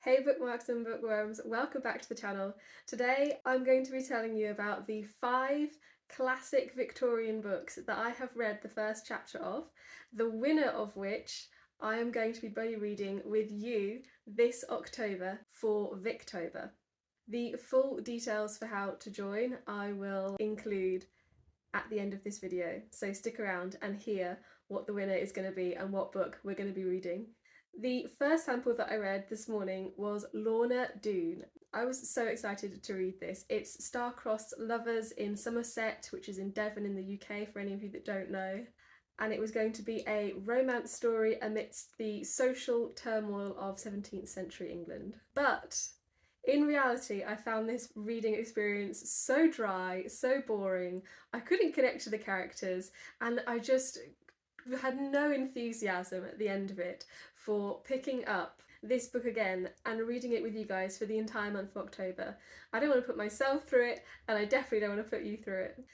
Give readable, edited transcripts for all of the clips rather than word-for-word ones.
Hey bookmarks and bookworms, welcome back to the channel. Today I'm going to be telling you about the 5 classic Victorian books that I have read the first chapter of, the winner of which I am going to be buddy reading with you this October for Victober. The full details for how to join I will include at the end of this video, so stick around and hear what the winner is going to be and what book we're going to be reading. The first sample that I read this morning was Lorna Doone. I was so excited to read this. It's Star-crossed lovers in Somerset, which is in Devon in the UK for any of you that don't know. And it was going to be a romance story amidst the social turmoil of 17th century England. But in reality, I found this reading experience so dry, so boring. I couldn't connect to the characters, and I just had no enthusiasm at the end of it for picking up this book again and reading it with you guys for the entire month of October. I don't want to put myself through it, and I definitely don't want to put you through it.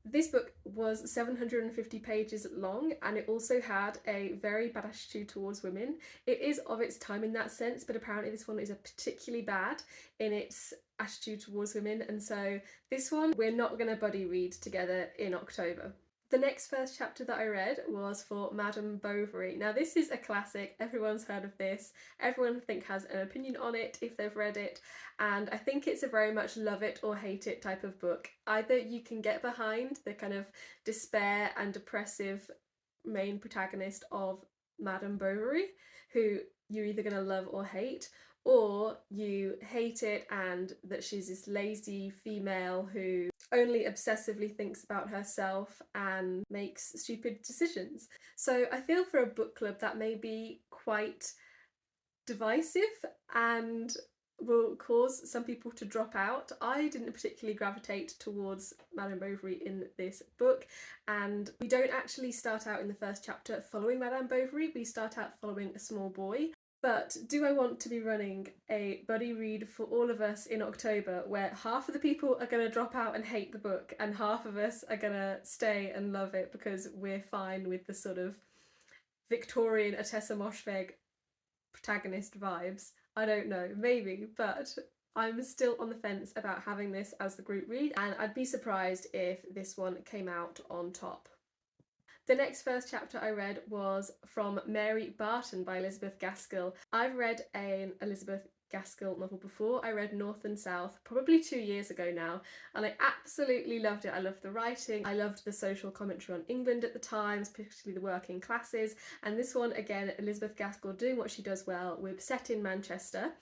This book was 750 pages long, and it also had a very bad attitude towards women. It is of its time in that sense, but apparently this one is a particularly bad in its attitude towards women, and so this one we're not going to buddy read together in October. The next first chapter that I read was for Madame Bovary. Now this is a classic, everyone's heard of this, everyone I think has an opinion on it if they've read it, and I think it's a very much love it or hate it type of book. Either you can get behind the kind of despair and depressive main protagonist of Madame Bovary, who you're either going to love or hate, or you hate it and that she's this lazy female who only obsessively thinks about herself and makes stupid decisions. So I feel for a book club that may be quite divisive and will cause some people to drop out. I didn't particularly gravitate towards Madame Bovary in this book, and we don't actually start out in the first chapter following Madame Bovary, we start out following a small boy. But do I want to be running a buddy read for all of us in October where half of the people are going to drop out and hate the book and half of us are going to stay and love it because we're fine with the sort of Victorian Atessa Moshfegh protagonist vibes? I don't know, maybe, but I'm still on the fence about having this as the group read, and I'd be surprised if this one came out on top. The next first chapter I read was from Mary Barton by Elizabeth Gaskell. I've read an Elizabeth Gaskell novel before. I read North and South probably 2 years ago now, and I absolutely loved it. I loved the writing, I loved the social commentary on England at the time, particularly the working classes, and this one again, Elizabeth Gaskell doing what she does well. We're set in Manchester,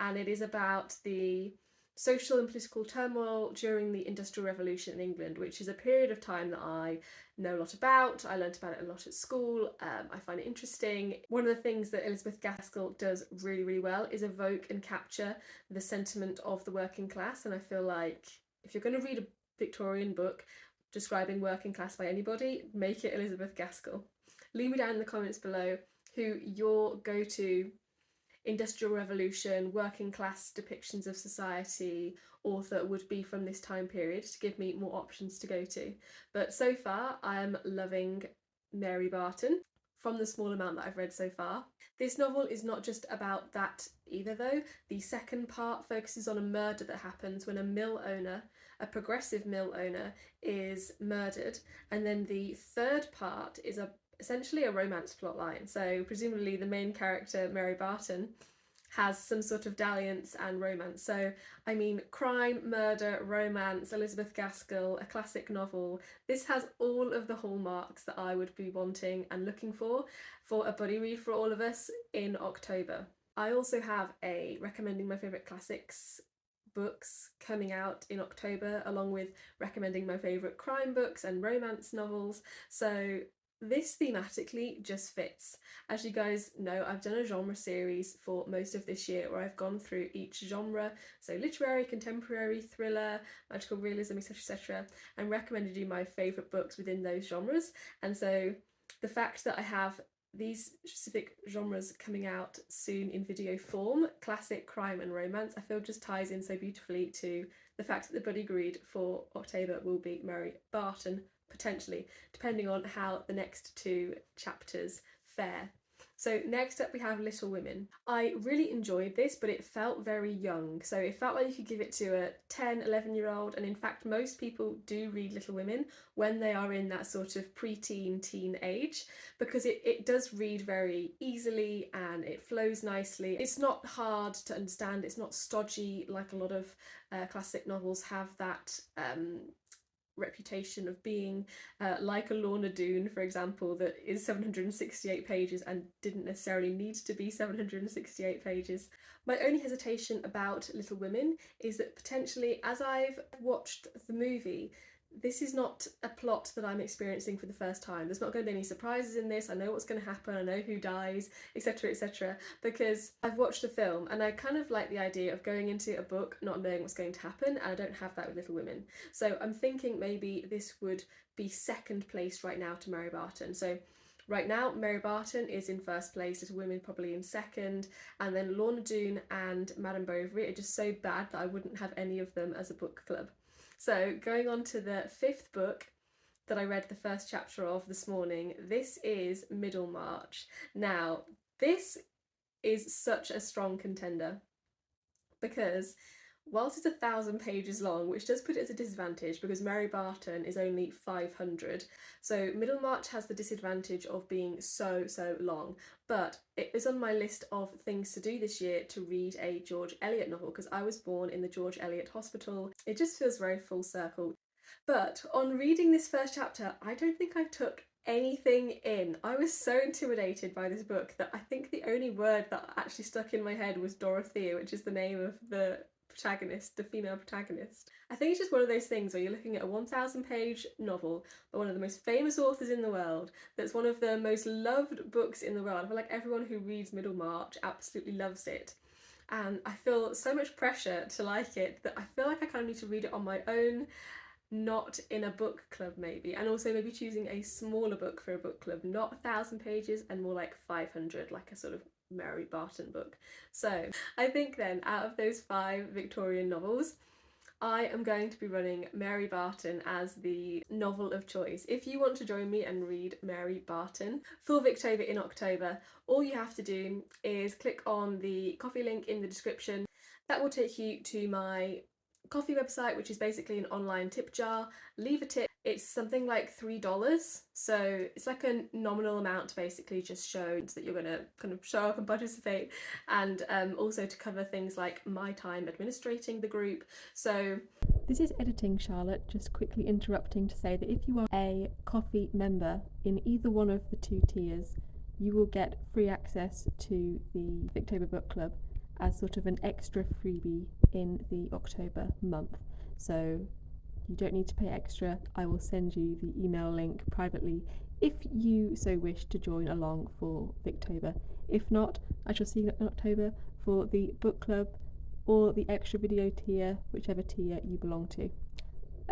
and it is about the social and political turmoil during the Industrial Revolution in England, which is a period of time that I know a lot about. I learnt about it a lot at school. I find it interesting. One of the things that Elizabeth Gaskell does really, really well is evoke and capture the sentiment of the working class, and I feel like if you're going to read a Victorian book describing working class by anybody, make it Elizabeth Gaskell. Leave me down in the comments below who your go-to Industrial Revolution, working class depictions of society author would be from this time period to give me more options to go to. But so far I am loving Mary Barton from the small amount that I've read so far. This novel is not just about that either though. The second part focuses on a murder that happens when a mill owner, a progressive mill owner, is murdered, and then the third part is essentially a romance plotline. So presumably the main character, Mary Barton, has some sort of dalliance and romance. So I mean, crime, murder, romance, Elizabeth Gaskell, a classic novel. This has all of the hallmarks that I would be wanting and looking for a buddy read for all of us in October. I also have a recommending my favourite classics books coming out in October, along with recommending my favourite crime books and romance novels. So this thematically just fits. As you guys know, I've done a genre series for most of this year where I've gone through each genre, so literary, contemporary, thriller, magical realism, etc., and recommended you my favourite books within those genres. And so the fact that I have these specific genres coming out soon in video form, classic, crime and romance, I feel just ties in so beautifully to the fact that the buddy read for October will be Mary Barton, potentially, depending on how the next 2 chapters fare. So next up we have Little Women. I really enjoyed this, but it felt very young. So it felt like you could give it to a 10, 11-year-old, and in fact most people do read Little Women when they are in that sort of pre-teen, teen age, because it does read very easily and it flows nicely. It's not hard to understand, it's not stodgy like a lot of classic novels have that reputation of being, like a Lorna Doone, for example, that is 768 pages and didn't necessarily need to be 768 pages. My only hesitation about Little Women is that potentially, as I've watched the movie, this is not a plot that I'm experiencing for the first time. There's not going to be any surprises in this. I know what's going to happen, I know who dies, etc., etc., because I've watched the film and I kind of like the idea of going into a book not knowing what's going to happen, and I don't have that with Little Women. So I'm thinking maybe this would be second place right now to Mary Barton. So right now, Mary Barton is in first place, Little Women probably in second, and then Lorna Doone and Madame Bovary are just so bad that I wouldn't have any of them as a book club. So going on to the fifth book that I read the first chapter of this morning, this is Middlemarch. Now, this is such a strong contender because whilst it's 1,000 pages long, which does put it at a disadvantage because Mary Barton is only 500, so Middlemarch has the disadvantage of being so long, but it is on my list of things to do this year to read a George Eliot novel because I was born in the George Eliot Hospital. It just feels very full circle. But on reading this first chapter, I don't think I took anything in. I was so intimidated by this book that I think the only word that actually stuck in my head was Dorothea, which is the name of the protagonist, the female protagonist. I think it's just one of those things where you're looking at a 1,000-page novel by one of the most famous authors in the world, that's one of the most loved books in the world. I feel like everyone who reads Middlemarch absolutely loves it. And I feel so much pressure to like it that I feel like I kind of need to read it on my own, not in a book club maybe, and also maybe choosing a smaller book for a book club, not 1,000 pages and more like 500, like a sort of Mary Barton book. So I think then out of those 5 Victorian novels, I am going to be running Mary Barton as the novel of choice. If you want to join me and read Mary Barton for Victober in October, all you have to do is click on the coffee link in the description. That will take you to my coffee website, which is basically an online tip jar. Leave a tip. It's something like $3, so it's like a nominal amount to basically just show that you're going to kind of show up and participate, and also to cover things like my time administrating the group. So this is Editing Charlotte, just quickly interrupting to say that if you are a coffee member in either one of the 2 tiers, you will get free access to the Victober Book Club as sort of an extra freebie in the October month. So you don't need to pay extra. I will send you the email link privately if you so wish to join along for Victober. If not, I shall see you in October for the book club or the extra video tier, whichever tier you belong to.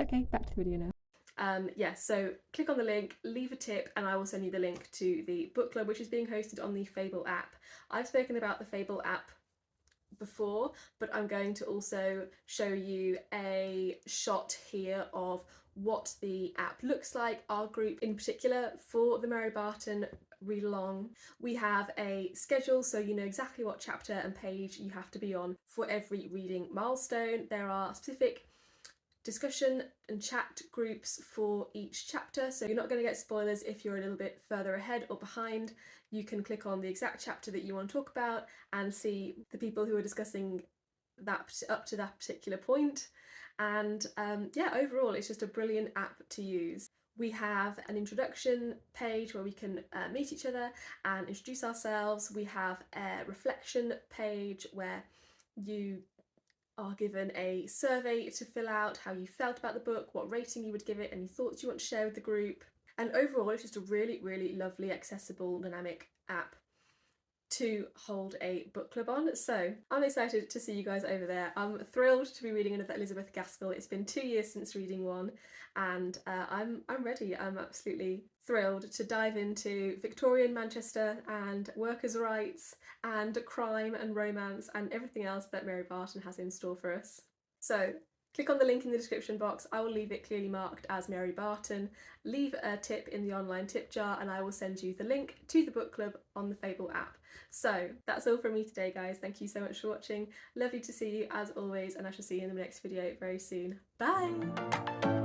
Okay, back to the video now. So click on the link, leave a tip, and I will send you the link to the book club, which is being hosted on the Fable app. I've spoken about the Fable app before, but I'm going to also show you a shot here of what the app looks like. Our group in particular for the Mary Barton read along, we have a schedule so you know exactly what chapter and page you have to be on for every reading milestone. There are specific discussion and chat groups for each chapter, so you're not going to get spoilers if you're a little bit further ahead or behind. You can click on the exact chapter that you want to talk about and see the people who are discussing that up to that particular point. And yeah, overall it's just a brilliant app to use. We have an introduction page where we can meet each other and introduce ourselves. We have a reflection page where you are given a survey to fill out how you felt about the book, what rating you would give it, any thoughts you want to share with the group. And overall it's just a really lovely, accessible, dynamic app to hold a book club on. So I'm excited to see you guys over there. I'm thrilled to be reading another Elizabeth Gaskell. It's been 2 years since reading one, and I'm ready. I'm absolutely thrilled to dive into Victorian Manchester and workers' rights and crime and romance and everything else that Mary Barton has in store for us. So Click on the link in the description box. I will leave it clearly marked as Mary Barton. Leave a tip in the online tip jar and I will send you the link to the book club on the Fable app. So that's all from me today, guys. Thank you so much for watching. Lovely to see you as always, and I shall see you in the next video very soon. Bye!